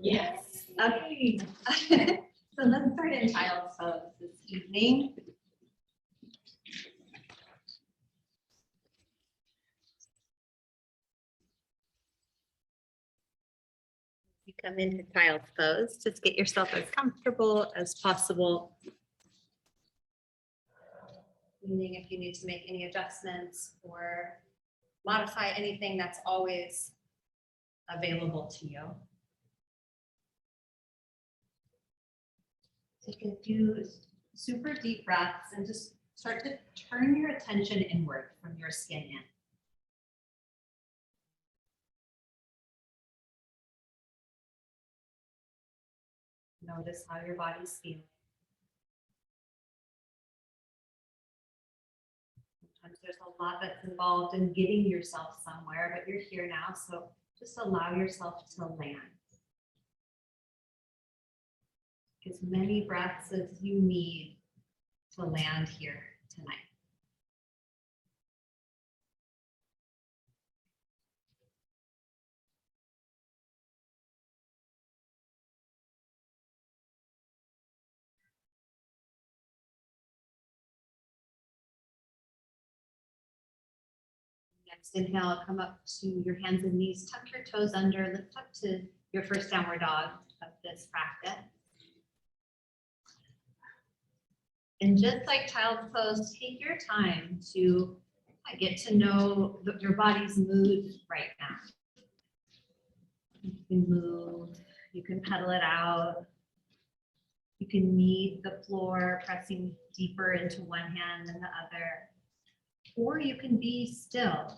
Yes. Okay. So let's start in child's pose this evening. You come into child's pose, just get yourself as comfortable as possible. Meaning if you need to make any adjustments or modify anything, that's always available to you. So you can do super deep breaths and just start to turn your attention inward from your skin in. Notice how your body's feeling. Sometimes there's a lot that's involved in getting yourself somewhere, but you're here now, so just allow yourself to land. As many breaths as you need to land here tonight. Next inhale, come up to your hands and knees, tuck your toes under, lift up to your first downward dog of this practice. And just like child's pose, take your time to get to know your body's mood right now. You can move, you can pedal it out. You can knead the floor, pressing deeper into one hand than the other. Or you can be still,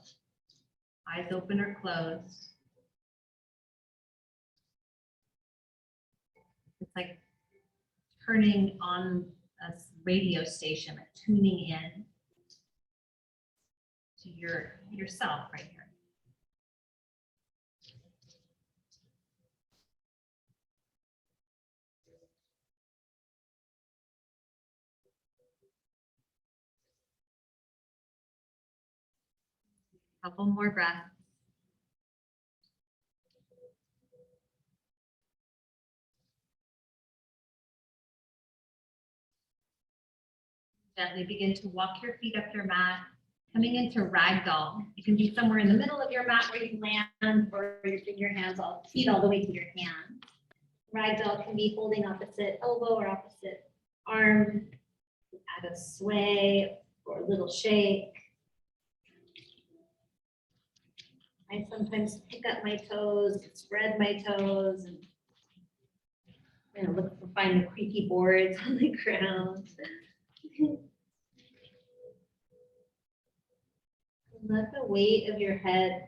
eyes open or closed. It's like turning on a radio station, like tuning in to yourself right here. Couple more breaths. Gently begin to walk your feet up your mat, coming into ragdoll. You can be somewhere in the middle of your mat where you land, or you bring your feet all the way to your hands. Ragdoll can be holding opposite elbow or opposite arm, add a sway or a little shake. I sometimes pick up my toes, spread my toes, and look for find the creaky boards on the ground. Let the weight of your head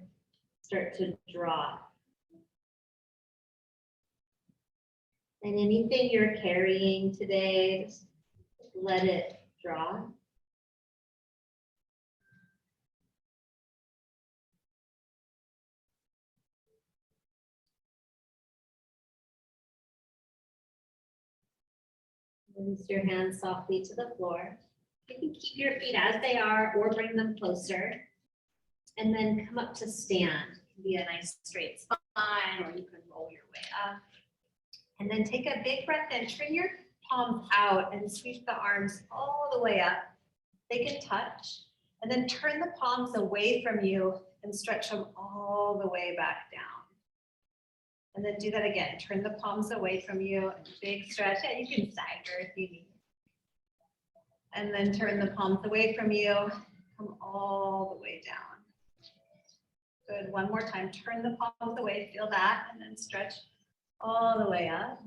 start to drop. And anything you're carrying today, just let it drop. Release your hands softly to the floor. You can keep your feet as they are or bring them closer. And then come up to stand. It can be a nice straight spine, or you can roll your way up. And then take a big breath in, turn your palms out and sweep the arms all the way up. They can touch. And then turn the palms away from you and stretch them all the way back down. And then do that again. Turn the palms away from you, and big stretch. Yeah, you can stagger if you need. And then turn the palms away from you, come all the way down. Good, one more time. Turn the palms away, feel that, and then stretch all the way up.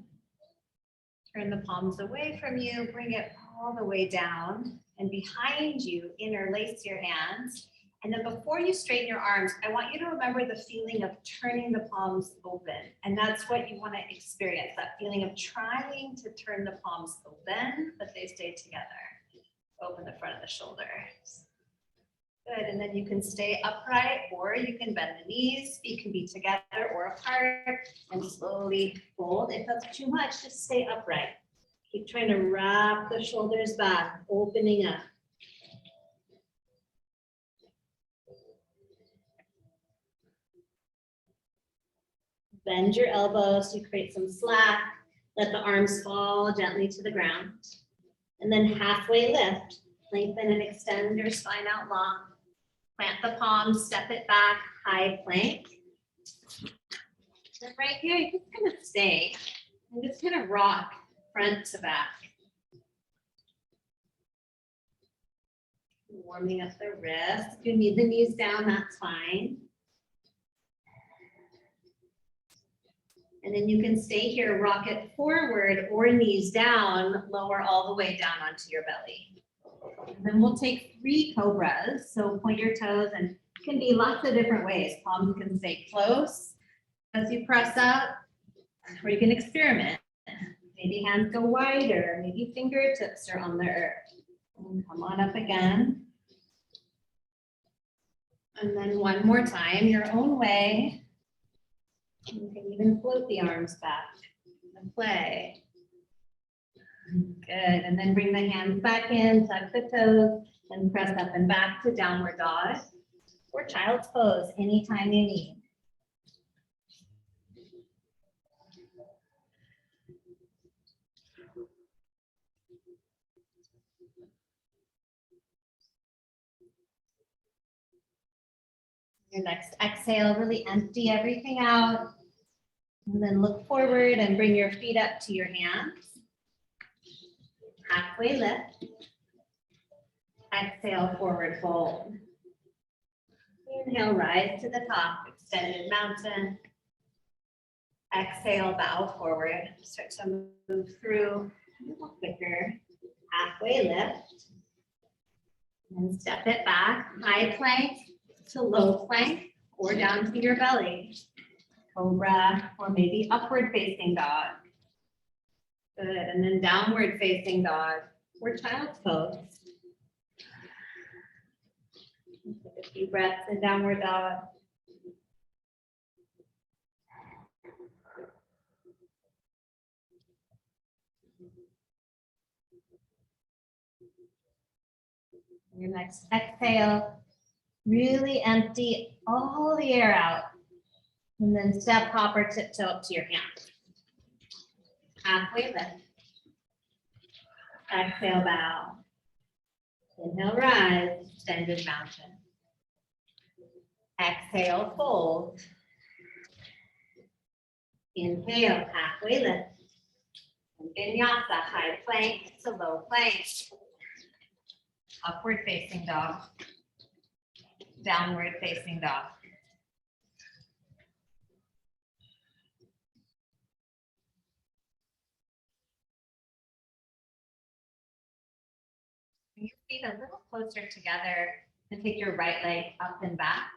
Turn the palms away from you, bring it all the way down. And behind you, interlace your hands. And then before you straighten your arms, I want you to remember the feeling of turning the palms open. And that's what you want to experience, that feeling of trying to turn the palms open, but they stay together. Open the front of the shoulders. Good, and then you can stay upright, or you can bend the knees. Feet can be together or apart, and slowly fold. If that's too much, just stay upright. Keep trying to wrap the shoulders back, opening up. Bend your elbows to create some slack. Let the arms fall gently to the ground. And then halfway lift. Lengthen and extend your spine out long. Plant the palms, step it back, high plank. And right here, you can kind of stay and just kind of rock front to back. Warming up the wrists. If you need the knees down, that's fine. And then you can stay here, rock it forward or knees down, lower all the way down onto your belly. And then we'll take 3 cobras. So point your toes, and it can be lots of different ways. Palms can stay close as you press up, or you can experiment. Maybe hands go wider, maybe fingertips are on the earth. And come on up again. And then one more time, your own way. You can even float the arms back and play. Good, and then bring the hands back in, tuck the toes, and press up and back to downward dog or child's pose anytime you need. Your next exhale, really empty everything out. And then look forward and bring your feet up to your hands. Halfway lift. Exhale, forward fold. Inhale, rise to the top, extended mountain. Exhale, bow forward. Start to move through a little quicker. Halfway lift. And step it back, high plank to low plank or down to your belly. Cobra or maybe upward facing dog. Good, and then downward facing dog or child's pose. Take a few breaths in downward dog. Your next exhale, really empty all the air out. And then step, hop, or tiptoe up to your hands. Halfway lift. Exhale, bow. Inhale, rise, extended mountain. Exhale, fold. Inhale, halfway lift. And vinyasa, high plank to low plank. Upward facing dog. Downward facing dog. Bring your feet a little closer together and take your right leg up and back.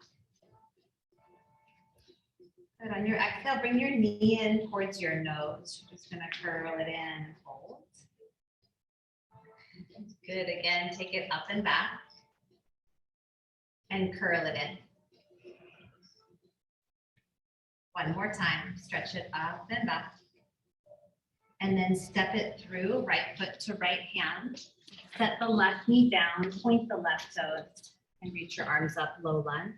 Good. On your exhale, bring your knee in towards your nose. You're just going to curl it in and hold. Good. Again, take it up and back and curl it in. One more time. Stretch it up and back. And then step it through, right foot to right hand. Set the left knee down, point the left toes, and reach your arms up, low lunge.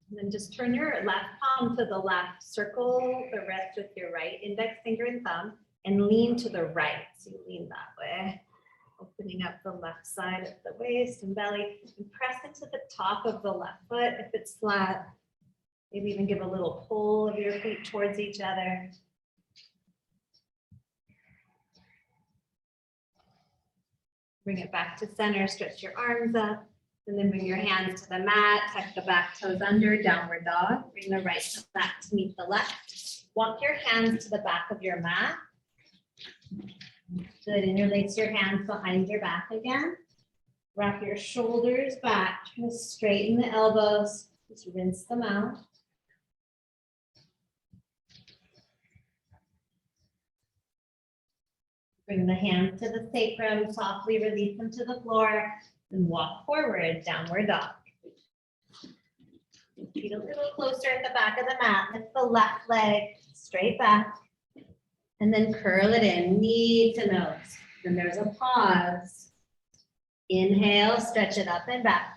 And then just turn your left palm to the left, circle the wrist with your right index finger and thumb, and lean to the right. So you lean that way, opening up the left side of the waist and belly, and press into the top of the left foot if it's flat. Maybe even give a little pull of your feet towards each other. Bring it back to center, stretch your arms up, and then bring your hands to the mat, tuck the back toes under, downward dog. Bring the right foot back to meet the left. Walk your hands to the back of your mat. Good, interlace your hands behind your back again. Wrap your shoulders back, try to straighten the elbows, just rinse them out. Bring the hands to the sacrum, softly release them to the floor, and walk forward, downward dog. Feet a little closer at the back of the mat. Lift the left leg straight back, and then curl it in, knee to nose. Then there's a pause. Inhale, stretch it up and back.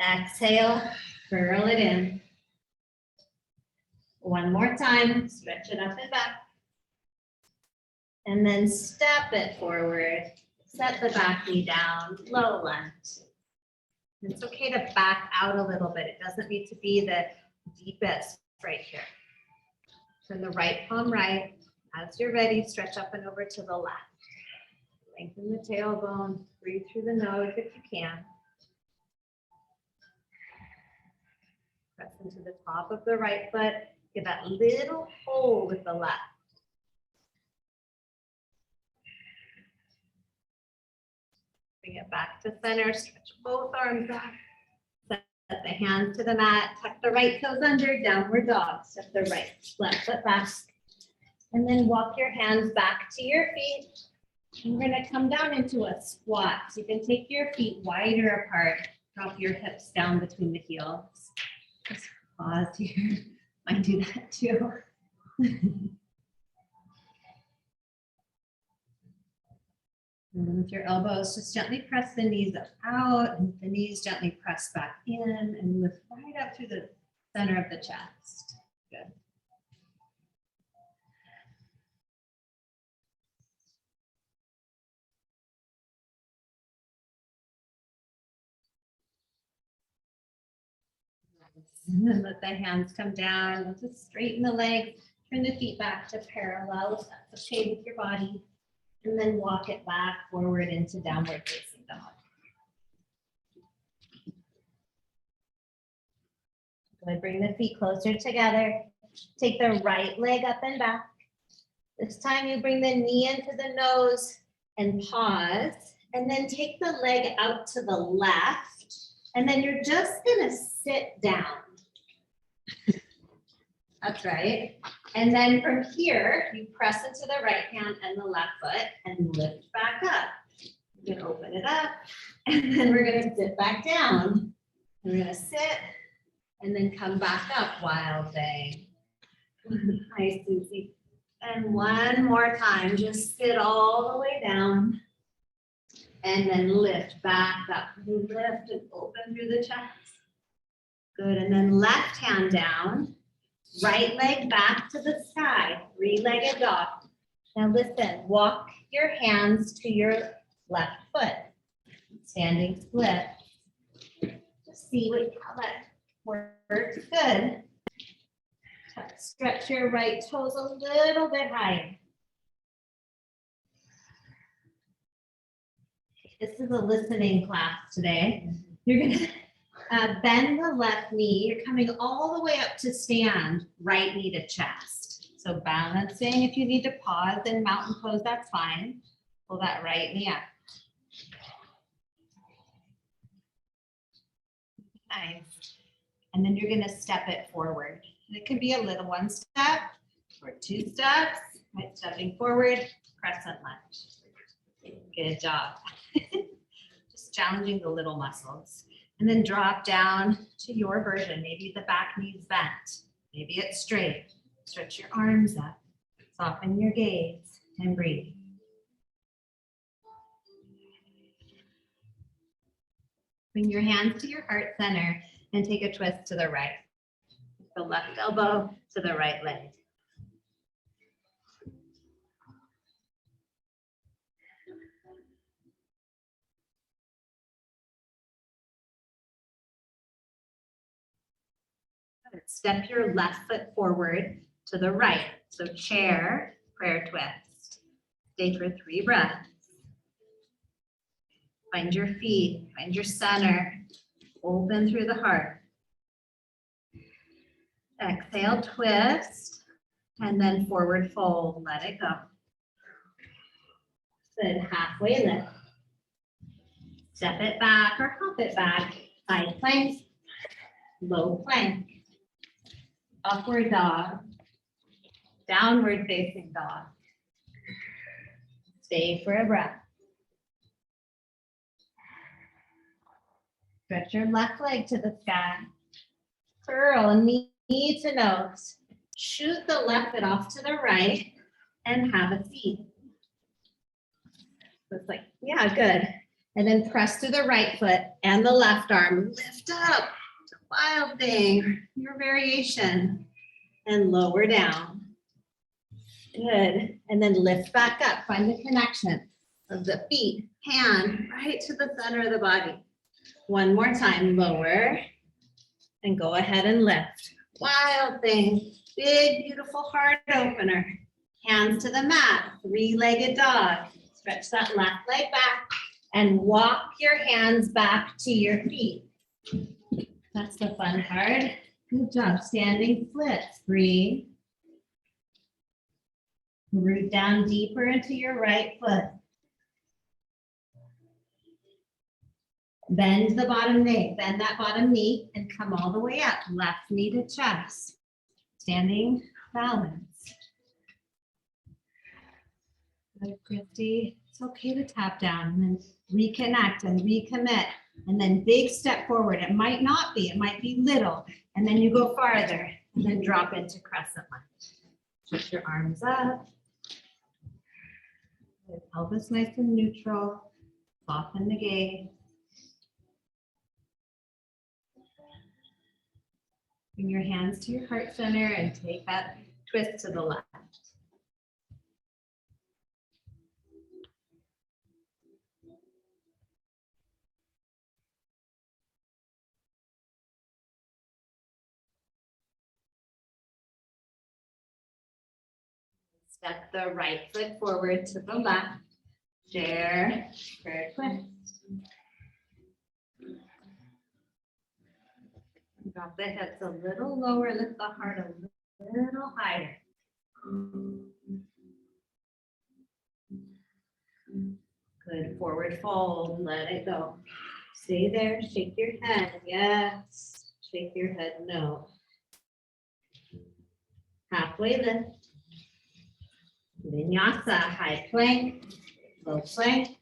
Exhale, curl it in. One more time, stretch it up and back. And then step it forward. Set the back knee down, low lunge. It's okay to back out a little bit. It doesn't need to be the deepest right here. Turn the right palm right. As you're ready, stretch up and over to the left. Lengthen the tailbone. Breathe through the nose if you can. Press into the top of the right foot. Get that little hole with the left. Bring it back to center. Stretch both arms out. Set the hands to the mat. Tuck the right toes under. Downward dog. Step the right left foot back. And then walk your hands back to your feet. We're going to come down into a squat. So you can take your feet wider apart. Drop your hips down between the heels. Just pause here. I do that too. And then with your elbows, just gently press the knees up out, and the knees gently press back in and lift right up through the center of the chest. Good. And then let the hands come down. Just straighten the legs. Turn the feet back to parallel if that's okay with your body. And then walk it back forward into downward facing dog. Good. Bring the feet closer together. Take the right leg up and back. This time you bring the knee into the nose and pause. And then take the leg out to the left. And then you're just going to sit down. That's right. And then from here, you press into the right hand and the left foot and lift back up. You're going to open it up. And then we're going to sit back down. We're going to sit and then come back up, wild thing. Hi, Susie. And one more time, just sit all the way down. And then lift back up. Lift and open through the chest. Good. And then left hand down. Right leg back to the sky, three-legged dog. Now listen, walk your hands to your left foot. Standing split. Just see how that works. Good. Stretch your right toes a little bit higher. This is a listening class today. You're gonna bend the left knee. You're coming all the way up to stand, right knee to chest. So balancing. If you need to pause in mountain pose, that's fine. Pull that right knee up. Nice. And then you're going to step it forward. And it can be a little one step or two steps. Right, stepping forward, crescent lunge. Good job. Just challenging the little muscles. And then drop down to your version. Maybe the back knee's bent. Maybe it's straight. Stretch your arms up. Soften your gaze and breathe. Bring your hands to your heart center and take a twist to the right. The left elbow to the right leg. Step your left foot forward to the right. So chair, prayer twist. Stay for 3 breaths. Find your feet, find your center. Open through the heart. Exhale, twist, and then forward fold. Let it go. Then halfway lift. Step it back or hop it back. Side plank, low plank. Upward dog, downward facing dog. Stay for a breath. Stretch your left leg to the sky. Curl knee to nose. Shoot the left foot off to the right and have a seat. So it's like, yeah, good. And then press to the right foot and the left arm. Lift up. Wild thing, your variation. and lower down. Good. And then lift back up. Find the connection of the feet, hand right to the center of the body. One more time. Lower and go ahead and lift. Wild thing. Big, beautiful heart opener. Hands to the mat. Three-legged dog. Stretch that left leg back and walk your hands back to your feet. That's the fun part. Good job. Standing splits. Breathe. Root down deeper into your right foot. Bend the bottom knee, bend that bottom knee and come all the way up. Left knee to chest. Standing balance. Good, Christy. It's okay to tap down and then reconnect and recommit. And then big step forward. It might not be, it might be little. And then you go farther and then drop into crescent lunge. Shift your arms up. Pelvis nice and neutral. Soften the gaze. Bring your hands to your heart center and take that twist to the left. Step the right foot forward to the left. Share, twist. Drop the hips a little lower, lift the heart a little higher. Good, forward fold, let it go. Stay there, shake your head, yes. Shake your head, no. Halfway lift. Vinyasa, high plank, low plank.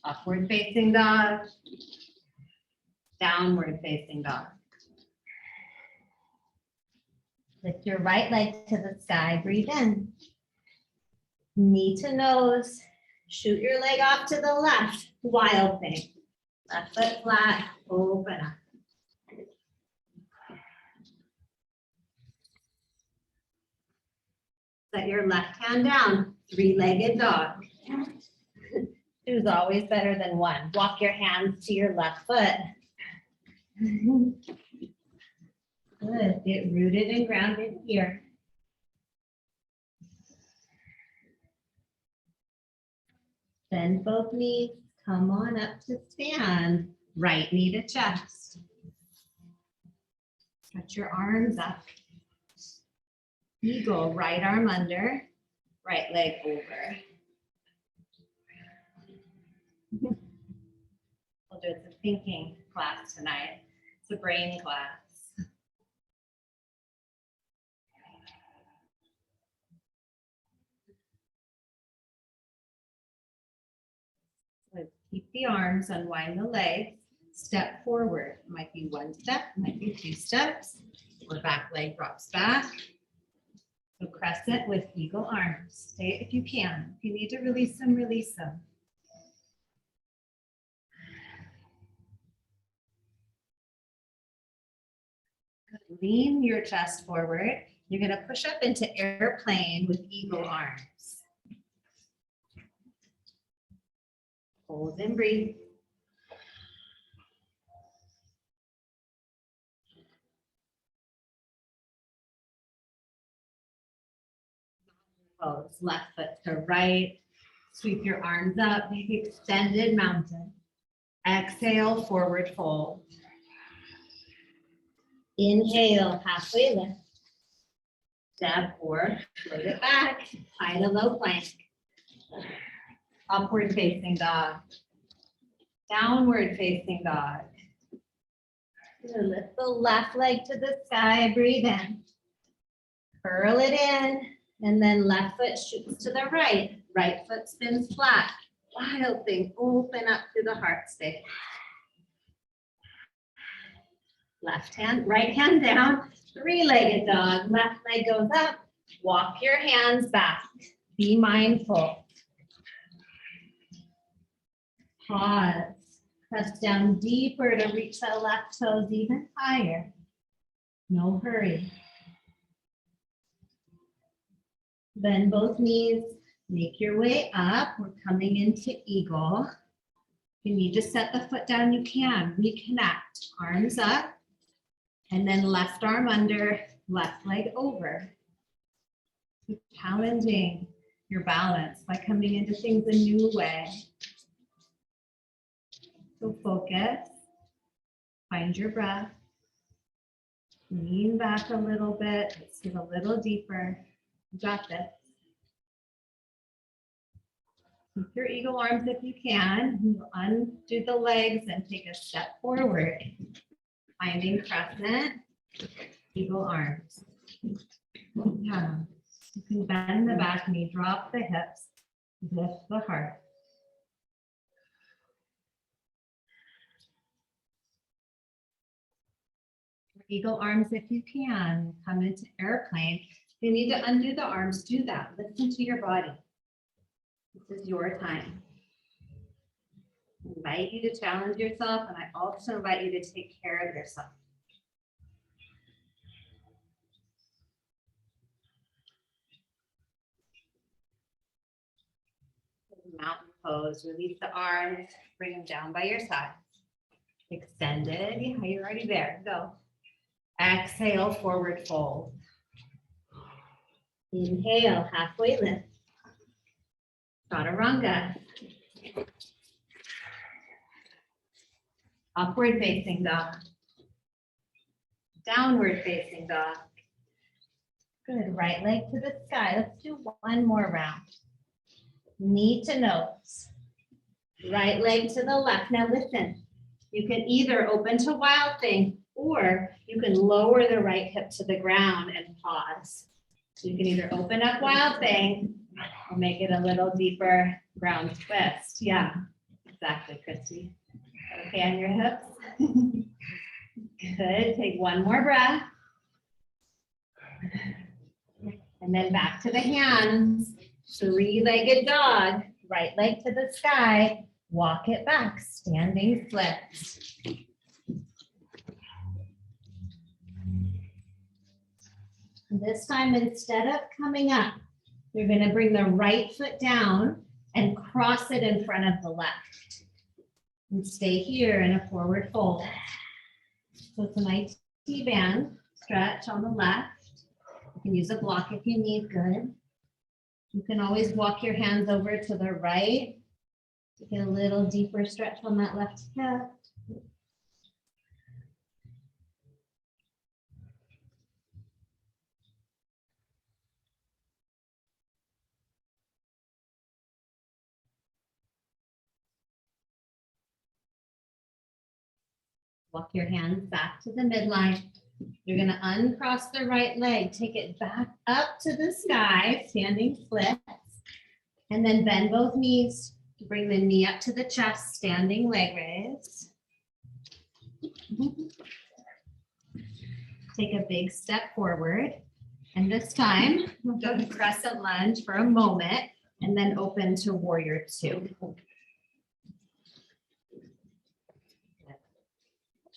Upward facing dog. Downward facing dog. Lift your right leg to the sky, breathe in. Knee to nose, shoot your leg off to the left, wild thing. Left foot flat, open up. Set your left hand down, three-legged dog. Two is always better than one. Walk your hands to your left foot. Good, get rooted and grounded here. Bend both knees, come on up to stand. Right knee to chest. Stretch your arms up. Eagle, right arm under, right leg over. We'll do it. It's a thinking class tonight. It's a brain class. Let's keep the arms, unwind the legs, step forward. It might be one step, might be two steps, or back leg drops back. So crescent with eagle arms. Stay if you can. If you need to release them, release them. Good. Lean your chest forward. You're going to push up into airplane with eagle arms. Hold and breathe. Pose, left foot to right. Sweep your arms up, make extended mountain. Exhale, forward fold. Inhale, halfway lift. Step or float it back. High to low plank. Upward facing dog. Downward facing dog. Lift the left leg to the sky, breathe in. Curl it in, and then left foot shoots to the right. Right foot spins flat. Wild thing, open up to the heart stay. Left hand, right hand down, three-legged dog. Left leg goes up, walk your hands back. Be mindful. Pause, press down deeper to reach the left toes even higher. No hurry. Bend both knees, make your way up. We're coming into eagle. If you need to set the foot down, you can. Reconnect, arms up, and then left arm under, left leg over. Keep challenging your balance by coming into things a new way. So focus, find your breath, lean back a little bit, let's get a little deeper. You got this. Keep your eagle arms if you can. You'll undo the legs and take a step forward. Finding crescent, eagle arms. Yeah. You can bend the back knee, drop the hips, lift the heart. Eagle arms if you can. Come into airplane. If you need to undo the arms, do that. Listen to your body. This is your time. I invite you to challenge yourself, and I also invite you to take care of yourself. Mountain pose. Release the arms. Bring them down by your side. Extended. Yeah, you're already there. Go. Exhale, forward fold. Inhale, halfway lift. Chaturanga. Upward facing dog. Downward facing dog. Good, right leg to the sky. Let's do one more round. Knee to nose. Right leg to the left. Now listen, you can either open to wild thing or you can lower the right hip to the ground and pause. So you can either open up wild thing or make it a little deeper ground twist. Yeah, exactly, Christy. Okay on your hips? Good, take one more breath. And then back to the hands, three-legged dog, right leg to the sky, walk it back, standing split. This time, instead of coming up, you're going to bring the right foot down and cross it in front of the left. And stay here in a forward fold. So it's an IT band stretch on the left. You can use a block if you need, good. You can always walk your hands over to the right to get a little deeper stretch on that left hip. Walk your hands back to the midline. You're going to uncross the right leg, take it back up to the sky, standing splits, and then bend both knees to bring the knee up to the chest, standing leg raise. Take a big step forward, and this time we'll go to crescent lunge for a moment, and then open to warrior two.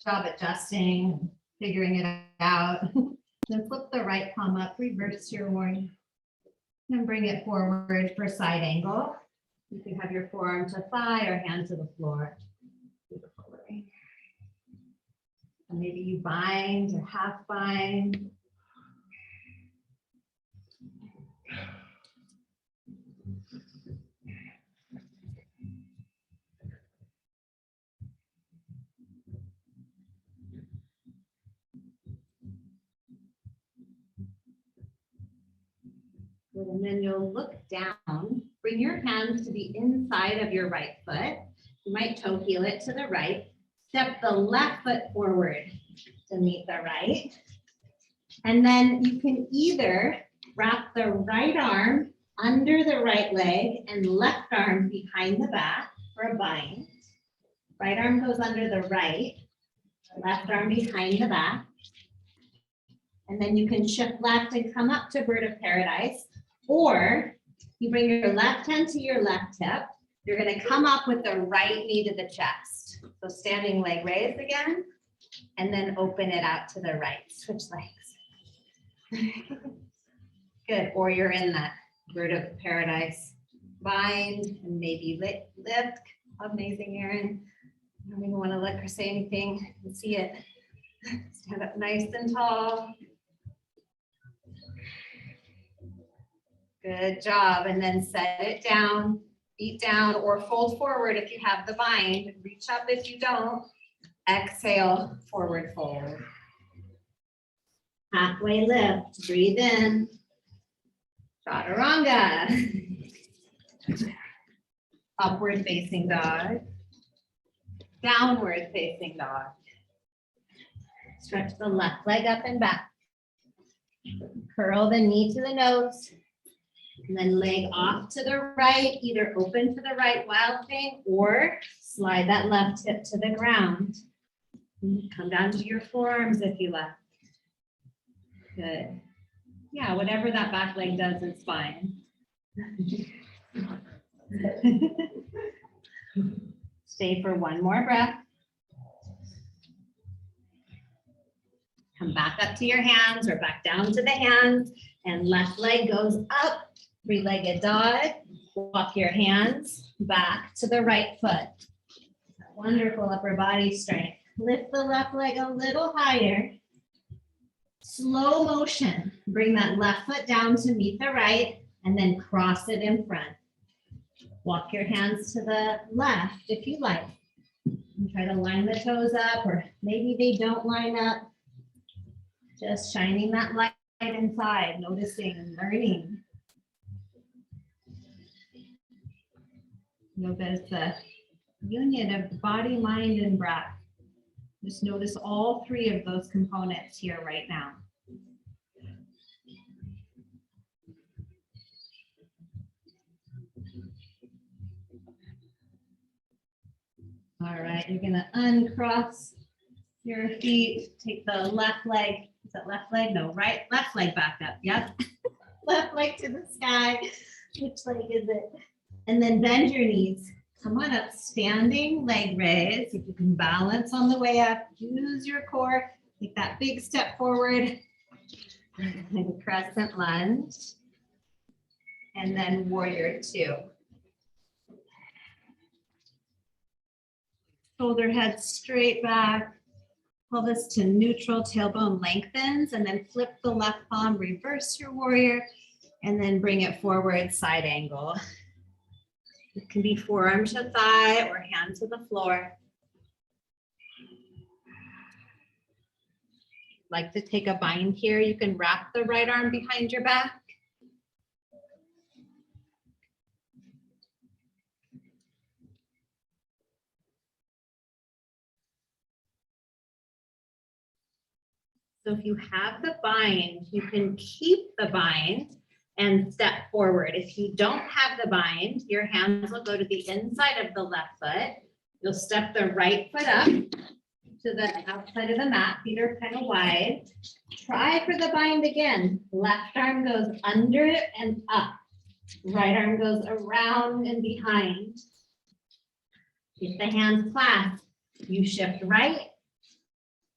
Job adjusting, figuring it out. Then flip the right palm up, reverse your warrior. And bring it forward for side angle. You can have your forearm to thigh or hand to the floor. And maybe you bind or half bind. Good, and then you'll look down, bring your hands to the inside of your right foot. You might toe heel it to the right. Step the left foot forward to meet the right. And then you can either wrap the right arm under the right leg and left arm behind the back for a bind. Right arm goes under the right, left arm behind the back. And then you can shift left and come up to bird of paradise. Or you bring your left hand to your left hip. You're going to come up with the right knee to the chest. So standing leg raise again. And then open it out to the right. Switch legs. Good. Or you're in that bird of paradise. Bind and maybe lift. Amazing, Erin. I don't even want to let her say anything. I can see it. Stand up nice and tall. Good job. And then set it down, feet down, or fold forward if you have the bind. Reach up if you don't. Exhale, forward fold. Halfway lift. Breathe in. Chaturanga. Upward facing dog. Downward facing dog. Stretch the left leg up and back. Curl the knee to the nose. And then leg off to the right, either open to the right wild thing or slide that left hip to the ground. Come down to your forearms if you like. Good. Yeah, whatever that back leg does is fine. Stay for one more breath. Come back up to your hands or back down to the hands, and left leg goes up, three-legged dog. Walk your hands back to the right foot. Wonderful upper body strength. Lift the left leg a little higher. Slow motion. Bring that left foot down to meet the right, and then cross it in front. Walk your hands to the left if you like. And try to line the toes up, or maybe they don't line up. Just shining that light inside, noticing and learning. Notice the union of body, mind, and breath. Just notice all three of those components here right now. All right, you're gonna uncross your feet, take the left leg, is that left leg? No, right, left leg back up, yep. Left leg to the sky, which leg is it? And then bend your knees, come on up, standing leg raise. If you can balance on the way up, use your core, take that big step forward, and crescent lunge. And then warrior two. Shoulder head straight back, pelvis to neutral, tailbone lengthens, and then flip the left palm, reverse your warrior, and then bring it forward, side angle. It can be forearm to thigh or hand to the floor. Like to take a bind here, you can wrap the right arm behind your back. So if you have the bind, you can keep the bind and step forward. If you don't have the bind, your hands will go to the inside of the left foot. You'll step the right foot up to the outside of the mat. Feet are kind of wide. Try for the bind again. Left arm goes under and up. Right arm goes around and behind. Keep the hands clasped. You shift right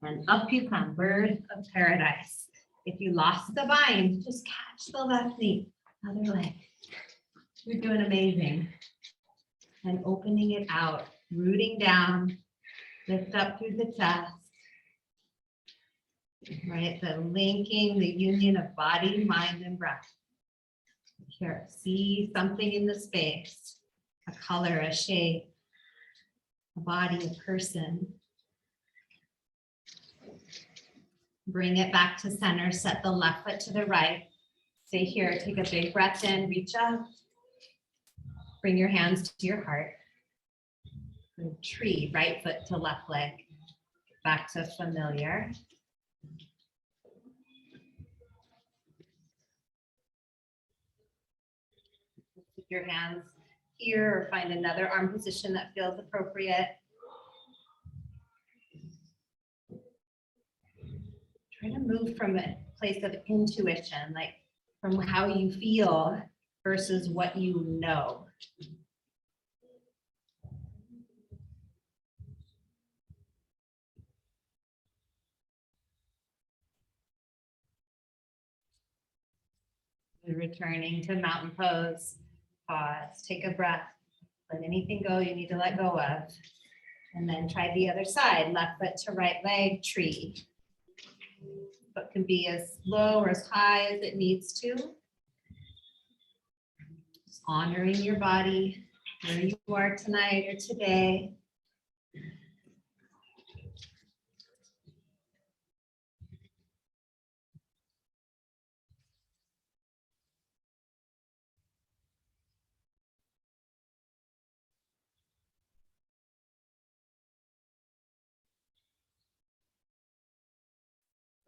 and up you come, bird of paradise. If you lost the bind, just catch the left knee, other leg. You're doing amazing. And opening it out, rooting down, lift up through the chest. Right, the linking, the union of body, mind, and breath. Here, see something in the space, a color, a shape, a body, a person. Bring it back to center, set the left foot to the right. Stay here, take a big breath in, reach up. Bring your hands to your heart. Tree, right foot to left leg. Back to familiar. Keep your hands here or find another arm position that feels appropriate. Try to move from a place of intuition, like from how you feel versus what you know. We're returning to mountain pose. Pause, take a breath. Let anything go you need to let go of. And then try the other side, left foot to right leg, tree. Foot can be as low or as high as it needs to. Just honoring your body, where you are tonight or today.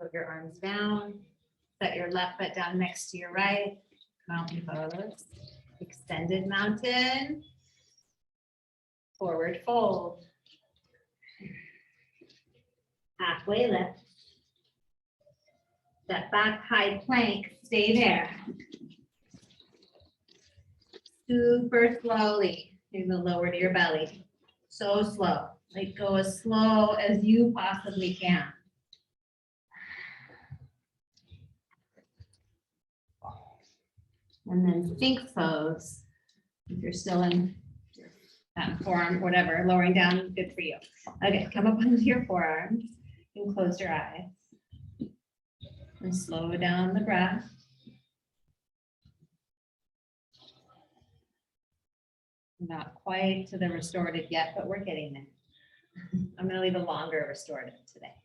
Put your arms down, set your left foot down next to your right, mountain pose, extended mountain, forward fold, halfway lift, step back, high plank, stay there. Super slowly, bring the lower to your belly, so slow, like go as slow as you possibly can. And then Sphinx pose. If you're still in forearm, whatever, lowering down, good for you. Okay, come up onto your forearms and close your eyes. And slow down the breath. Not quite to the restorative yet, but we're getting there. I'm going to leave a longer restorative today.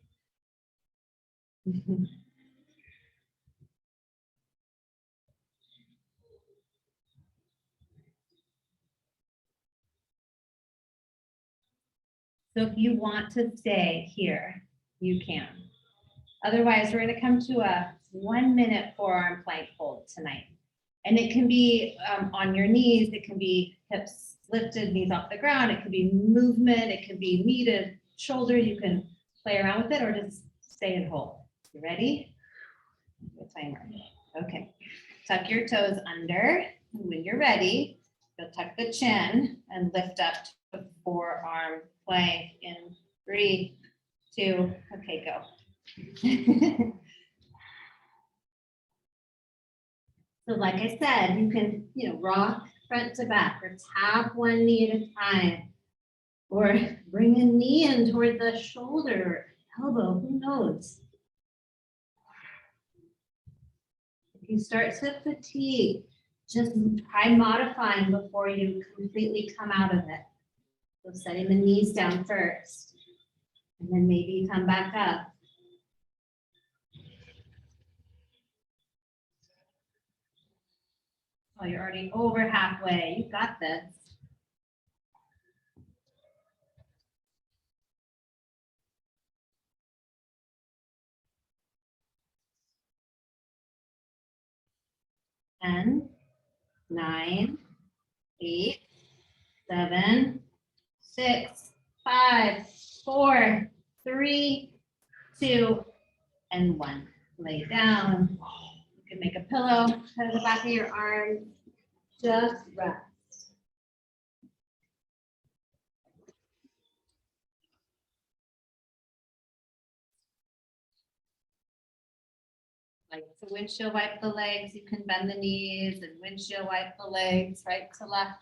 So if you want to stay here, you can. Otherwise, we're going to come to a 1 minute forearm plank hold tonight. And it can be on your knees. It can be hips lifted, knees off the ground. It could be movement. It could be knee to shoulder. You can play around with it or just stay and hold. You ready? The timer. Okay. Tuck your toes under. When you're ready, you'll tuck the chin and lift up to forearm plank in 3, 2, okay, go. So like I said, you can, rock front to back or tap one knee at a time or bring a knee in toward the shoulder, elbow, who knows? If you start to fatigue, just try modifying before you completely come out of it. So setting the knees down first, and then maybe you come back up. Oh, you're already over halfway. You got this. Ten, 9, 8, 7, 6, 5, 4, 3, 2, and 1. Lay down. You can make a pillow out of the back of your arms. Just rest. Like to windshield wipe the legs, you can bend the knees and windshield wipe the legs right to left.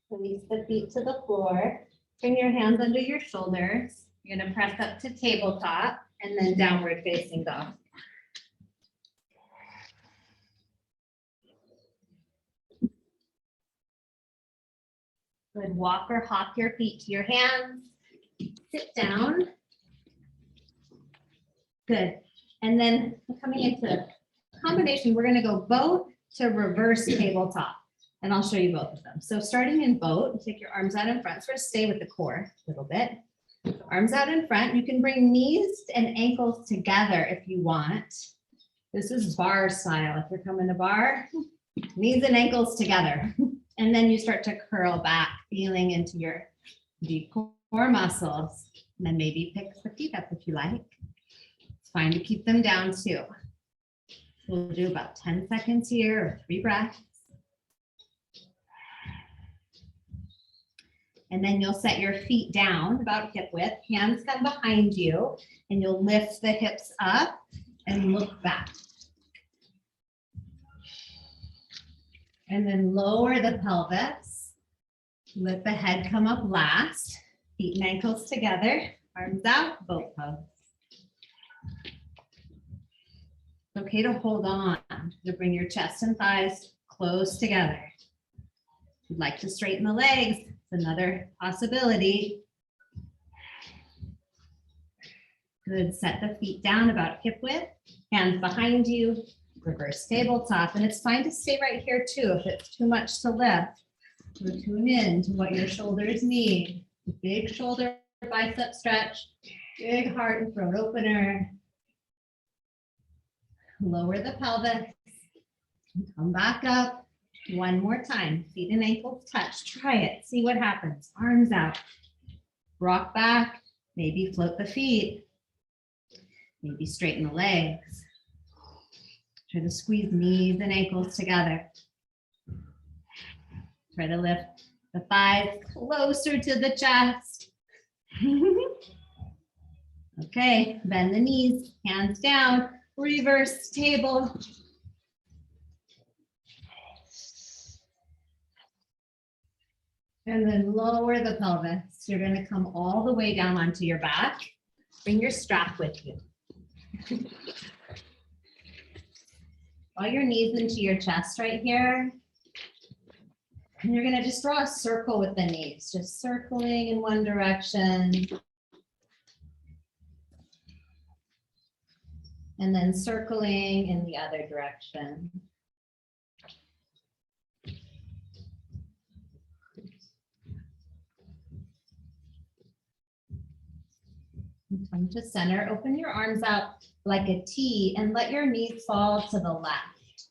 Release the feet to the floor. Bring your hands under your shoulders. You're going to press up to tabletop and then downward facing dog. Good. Walk or hop your feet to your hands. Sit down. Good. And then coming into combination, we're going to go boat to reverse tabletop. And I'll show you both of them. So starting in boat, take your arms out in front. Sort of stay with the core a little bit. Arms out in front. You can bring knees and ankles together if you want. This is bar style. If you're coming to bar, knees and ankles together. And then you start to curl back, feeling into your deep core muscles. And then maybe pick the feet up if you like. It's fine to keep them down too. We'll do about 10 seconds here or 3 breaths. And then you'll set your feet down about hip width, hands come behind you, and you'll lift the hips up and look back. And then lower the pelvis. Let the head come up last. Feet and ankles together, arms out, boat pose. It's okay to hold on, to bring your chest and thighs close together. If you'd like to straighten the legs, it's another possibility. Good, set the feet down about hip width, hands behind you, reverse tabletop, and it's fine to stay right here too if it's too much to lift. So tune in to what your shoulders need. Big shoulder bicep stretch, big heart and throat opener. Lower the pelvis, come back up. One more time, feet and ankles touch, try it, see what happens. Arms out, rock back, maybe float the feet, maybe straighten the legs. Try to squeeze knees and ankles together. Try to lift the thighs closer to the chest. Okay, bend the knees, hands down, reverse table. And then lower the pelvis. You're going to come all the way down onto your back. Bring your strap with you. Draw your knees into your chest right here. And you're going to just draw a circle with the knees, just circling in one direction. And then circling in the other direction. Come to center, open your arms out like a T and let your knees fall to the left.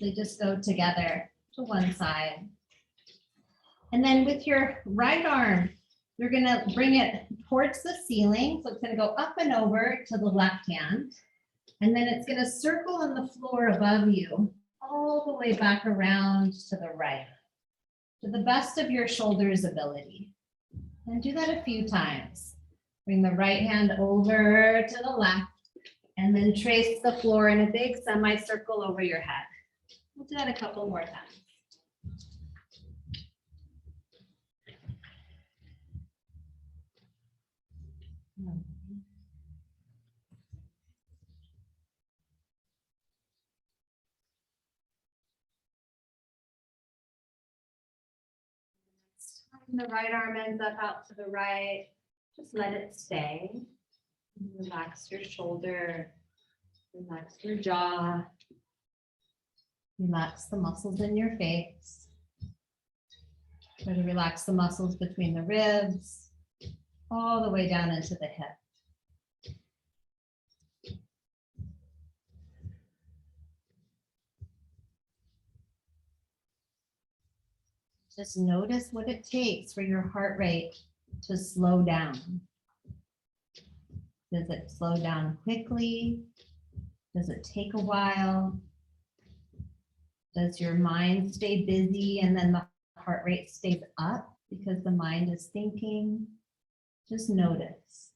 They just go together to one side. And then with your right arm, you're gonna bring it towards the ceiling. So it's gonna go up and over to the left hand. And then it's gonna circle on the floor above you, all the way back around to the right, to the best of your shoulders ability. And do that a few times. Bring the right hand over to the left and then trace the floor in a big semicircle over your head. We'll do that a couple more times. The right arm ends up out to the right. Just let it stay. Relax your shoulder. Relax your jaw. Relax the muscles in your face. Try to relax the muscles between the ribs, all the way down into the hip. Just notice what it takes for your heart rate to slow down. Does it slow down quickly? Does it take a while? Does your mind stay busy and then the heart rate stays up because the mind is thinking? Just notice.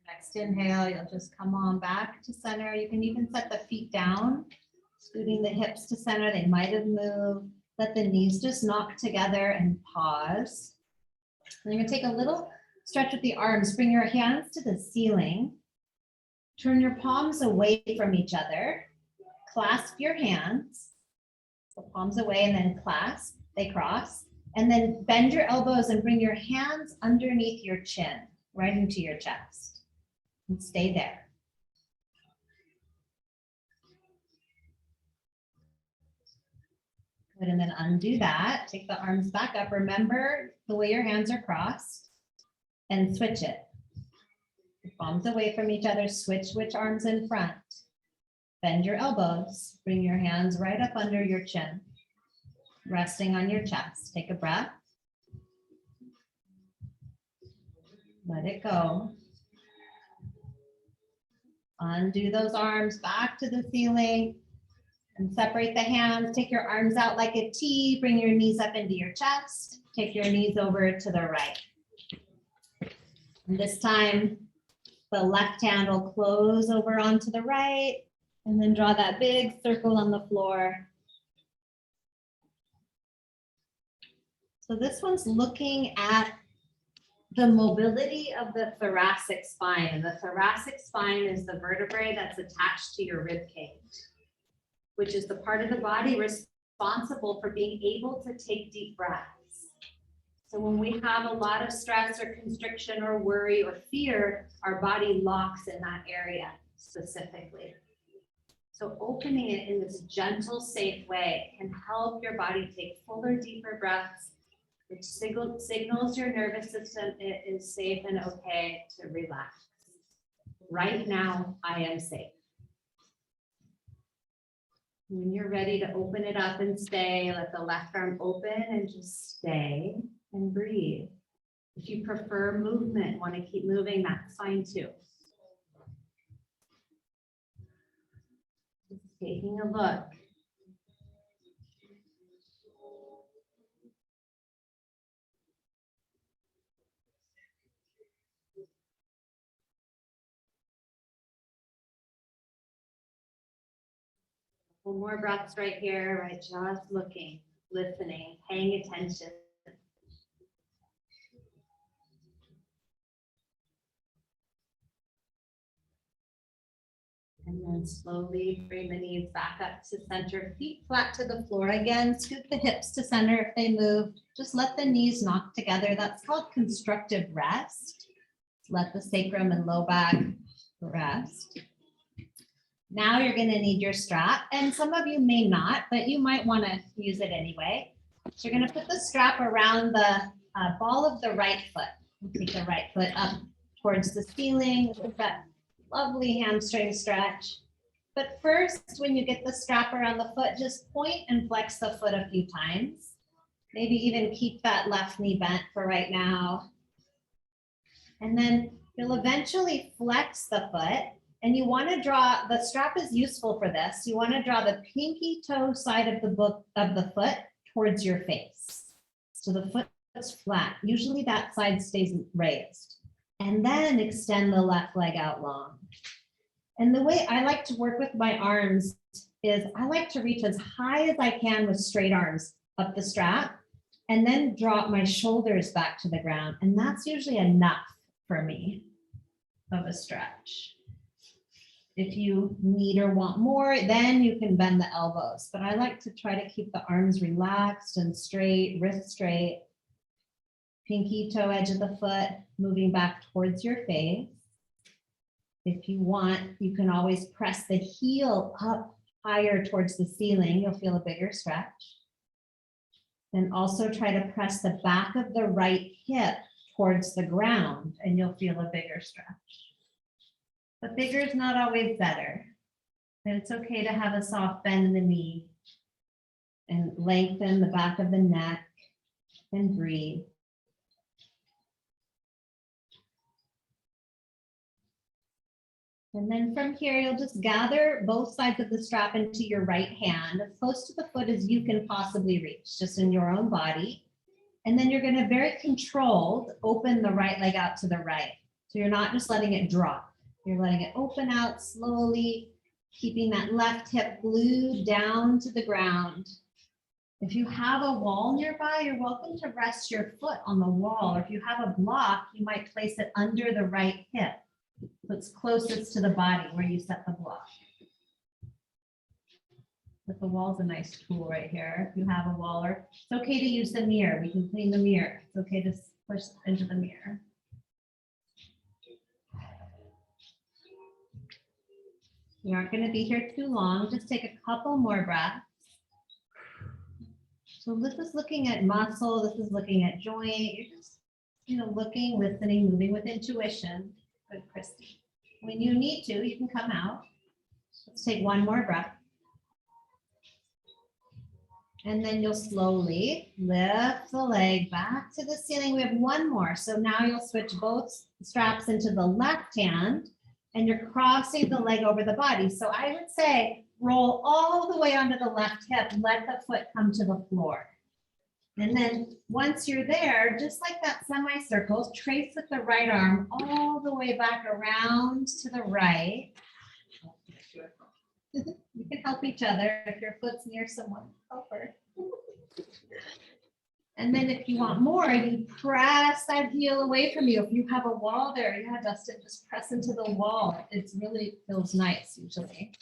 Next inhale, you'll just come on back to center. You can even set the feet down, scooting the hips to center. They might have moved. Let the knees just knock together and pause. And you're gonna take a little stretch with the arms. Bring your hands to the ceiling. Turn your palms away from each other. Clasp your hands. The palms away and then clasp. They cross. And then bend your elbows and bring your hands underneath your chin, right into your chest. And stay there. Good, and then undo that. Take the arms back up. Remember the way your hands are crossed and switch it. Palms away from each other, switch which arms in front. Bend your elbows, bring your hands right up under your chin. resting on your chest. Take a breath. Let it go. Undo those arms back to the ceiling and separate the hands. Take your arms out like a T. Bring your knees up into your chest. Take your knees over to the right. And this time, the left hand will close over onto the right and then draw that big circle on the floor. So this one's looking at the mobility of the thoracic spine. And the thoracic spine is the vertebrae that's attached to your rib cage, which is the part of the body responsible for being able to take deep breaths. So when we have a lot of stress or constriction or worry or fear, our body locks in that area specifically. So opening it in this gentle, safe way can help your body take fuller, deeper breaths, which signals your nervous system it is safe and okay to relax. Right now, I am safe. When you're ready to open it up and stay, let the left arm open and just stay and breathe. If you prefer movement, want to keep moving, that's fine too. Just taking a look. One more breaths right here, right? Just looking, listening, paying attention. And then slowly bring the knees back up to center, feet flat to the floor. Again, scoop the hips to center if they move. Just let the knees knock together. That's called constructive rest. Let the sacrum and low back rest. Now you're going to need your strap, and some of you may not, but you might want to use it anyway. So you're going to put the strap around the ball of the right foot. Take the right foot up towards the ceiling with that lovely hamstring stretch. But first, when you get the strap around the foot, just point and flex the foot a few times. Maybe even keep that left knee bent for right now. And then you'll eventually flex the foot. And you want to draw, the strap is useful for this. You want to draw the pinky toe side of the foot towards your face. So the foot is flat. Usually that side stays raised. And then extend the left leg out long. And the way I like to work with my arms is I like to reach as high as I can with straight arms up the strap and then drop my shoulders back to the ground. And that's usually enough for me of a stretch. If you need or want more, then you can bend the elbows. But I like to try to keep the arms relaxed and straight, wrist straight. Pinky toe edge of the foot moving back towards your face. If you want, you can always press the heel up higher towards the ceiling. You'll feel a bigger stretch. And also try to press the back of the right hip towards the ground, and you'll feel a bigger stretch. But bigger is not always better. And it's okay to have a soft bend in the knee and lengthen the back of the neck and breathe. And then from here, you'll just gather both sides of the strap into your right hand, as close to the foot as you can possibly reach, just in your own body. And then you're going to very controlled open the right leg out to the right. So you're not just letting it drop. You're letting it open out slowly, keeping that left hip glued down to the ground. If you have a wall nearby, you're welcome to rest your foot on the wall. Or if you have a block, you might place it under the right hip. What's closest to the body where you set the block. But the wall's a nice tool right here. If you have a wall, or it's okay to use the mirror. We can clean the mirror. It's okay to push into the mirror. We aren't going to be here too long. Just take a couple more breaths. So this is looking at muscle. This is looking at joint. You're just, looking, listening, moving with intuition. Good, Christy. When you need to, you can come out. Let's take one more breath. And then you'll slowly lift the leg back to the ceiling. We have one more. So now you'll switch both straps into the left hand and you're crossing the leg over the body. So I would say roll all the way onto the left hip, let the foot come to the floor. And then once you're there, just like that semicircle, trace with the right arm all the way back around to the right. You can help each other if your foot's near someone, help her. And then if you want more, you press that heel away from you. If you have a wall there, yeah, Dustin, just press into the wall. It's really feels nice usually.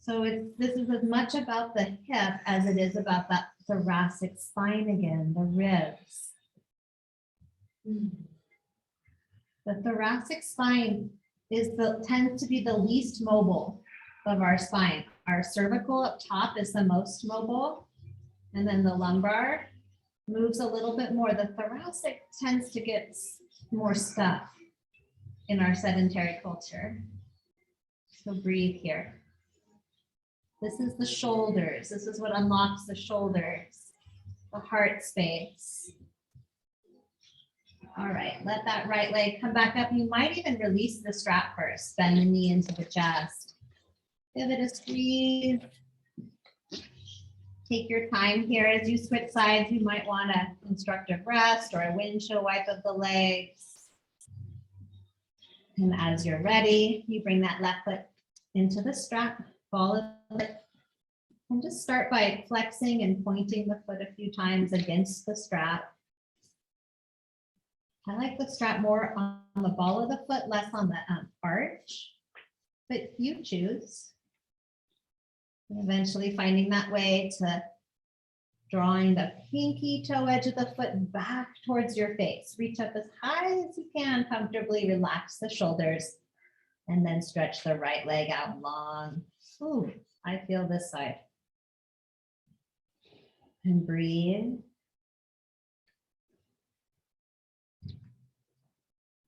So this is as much about the hip as it is about that thoracic spine again, the ribs. The thoracic spine tends to be the least mobile of our spine. Our cervical up top is the most mobile, and then the lumbar moves a little bit more. The thoracic tends to get more stuff in our sedentary culture. So breathe here. This is the shoulders. This is what unlocks the shoulders, the heart space. All right, let that right leg come back up. You might even release the strap first. Bend the knee into the chest. Give it a squeeze. Take your time here. As you switch sides, you might want a constructive rest or a windshield wipe of the legs. And as you're ready, you bring that left foot into the strap, follow it, and just start by flexing and pointing the foot a few times against the strap. I like the strap more on the ball of the foot, less on the arch, but you choose. And eventually finding that way to drawing the pinky toe edge of the foot back towards your face. Reach up as high as you can, comfortably relax the shoulders, and then stretch the right leg out long. Ooh, I feel this side. And breathe.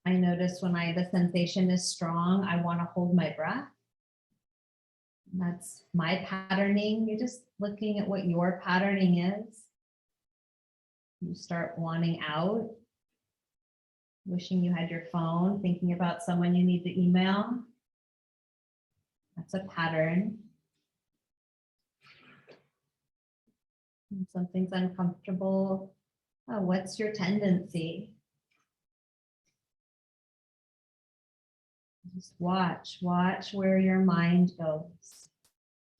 I notice when the sensation is strong, I want to hold my breath. That's my patterning. You're just looking at what your patterning is. You start wanting out, wishing you had your phone, thinking about someone you need to email. That's a pattern. When something's uncomfortable, oh, what's your tendency? Just watch where your mind goes.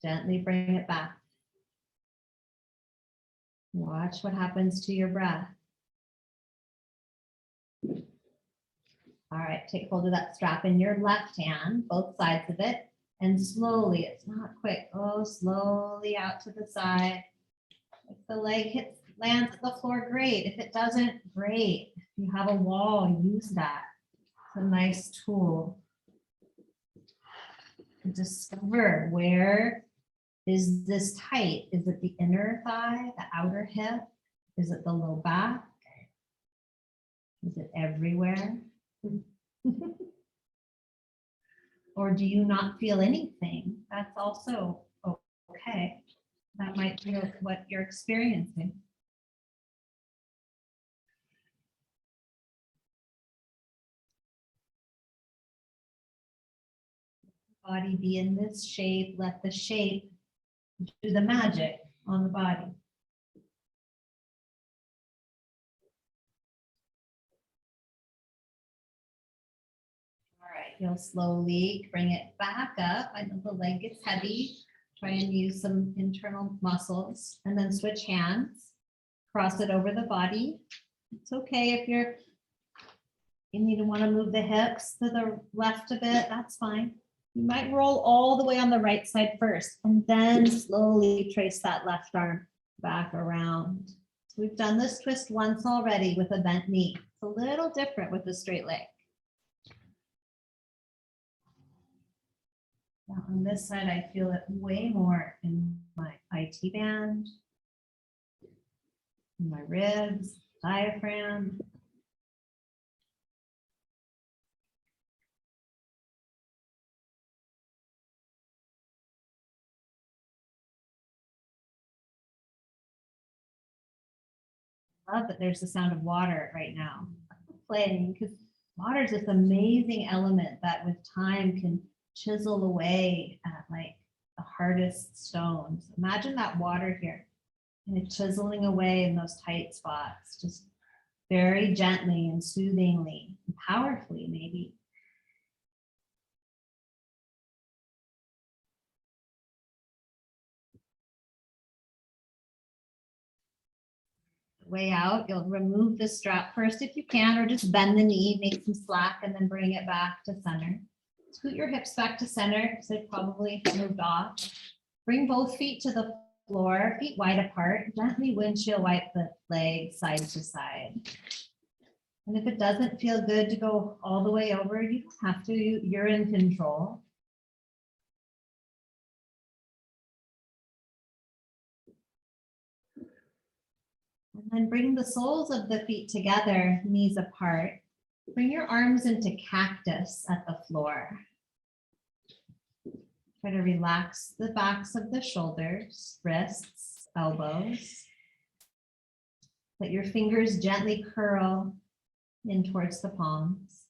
Gently bring it back. Watch what happens to your breath. All right, take hold of that strap in your left hand, both sides of it, and slowly, it's not quick, slowly out to the side. If the leg lands at the floor, great. If it doesn't, great. If you have a wall, use that. It's a nice tool. Discover where is this tight? Is it the inner thigh, the outer hip? Is it the low back? Is it everywhere? Or do you not feel anything? That's also okay. That might be what you're experiencing. Body be in this shape, let the shape do the magic on the body. All right, you'll slowly bring it back up. I know the leg gets heavy. Try and use some internal muscles and then switch hands. Cross it over the body. It's okay if you need to want to move the hips to the left a bit, that's fine. You might roll all the way on the right side first and then slowly trace that left arm back around. So we've done this twist once already with a bent knee. It's a little different with a straight leg. Now on this side, I feel it way more in my IT band, in my ribs, diaphragm. love that there's the sound of water right now playing, because water is this amazing element that with time can chisel away at like the hardest stones. Imagine that water here and it chiseling away in those tight spots, just very gently and soothingly, and powerfully maybe. Way out, you'll remove the strap first if you can, or just bend the knee, make some slack, and then bring it back to center. Scoot your hips back to center because they probably moved off. Bring both feet to the floor, feet wide apart. Gently windshield wipe the legs side to side. And if it doesn't feel good to go all the way over, you don't have to, you're in control. And then bring the soles of the feet together, knees apart. Bring your arms into cactus at the floor. Try to relax the backs of the shoulders, wrists, elbows. Let your fingers gently curl in towards the palms.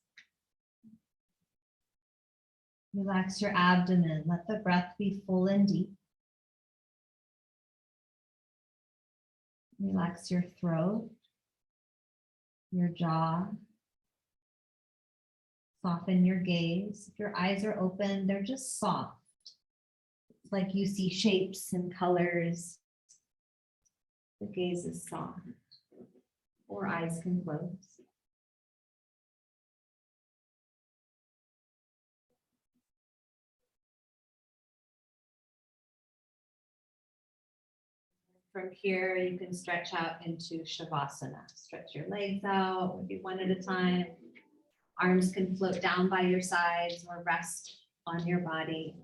Relax your abdomen. Let the breath be full and deep. Relax your throat, your jaw. Soften your gaze. If your eyes are open, they're just soft. It's like you see shapes and colors. The gaze is soft, or eyes can close. From here, you can stretch out into Shavasana. Stretch your legs out, maybe one at a time. Arms can float down by your sides or rest on your body.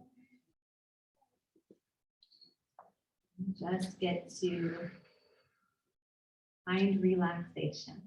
Just get to find relaxation.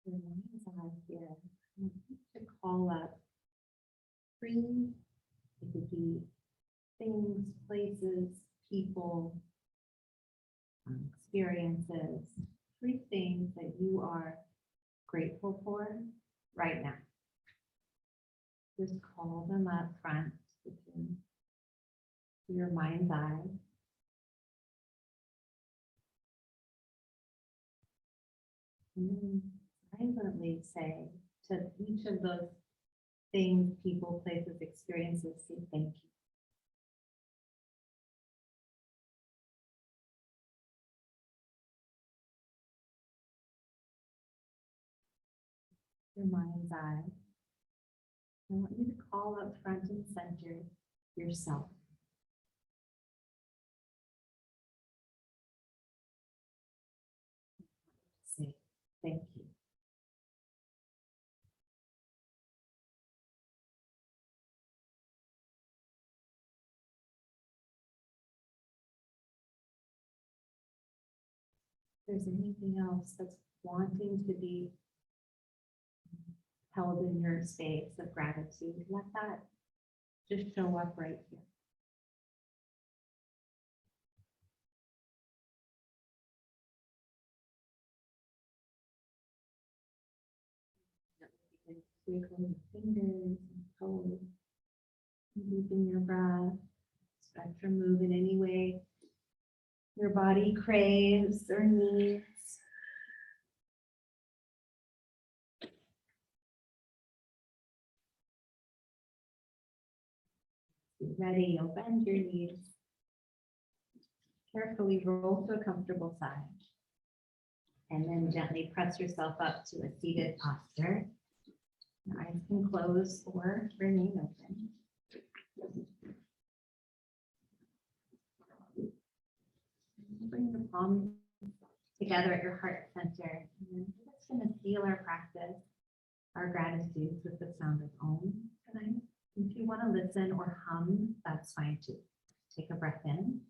Here to call up three, it could be things, places, people, experiences, three things that you are grateful for right now. Just call them up front to your mind's eye. Silently say to each of those things, people, places, experiences, say thank you. Your mind's eye. I want you to call up front and center yourself. Say thank you. If there's anything else that's wanting to be held in your space of gratitude, let that just show up right here. Wiggle your fingers and toes, moving your breath, spectrum move in any way your body craves or needs. Be ready, you'll bend your knees. Carefully roll to a comfortable side. And then gently press yourself up to a seated posture. Your eyes can close or remain open. Bring the palms together at your heart center. And then we're just going to seal our practice, our gratitude with the sound of Om tonight. If you want to listen or hum, that's fine too. Take a breath in.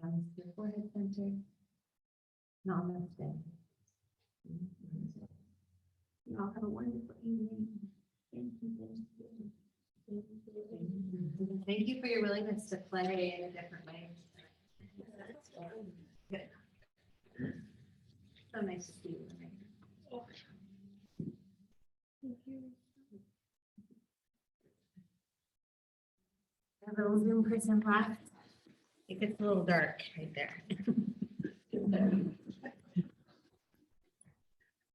Thumbs to your forehead center. Namaste. You all have a wonderful evening. Thank you. Thank you for your willingness to play in a different way. Good. So nice to see you. Thank you. A little Zoom person left. I think it's a little dark right there.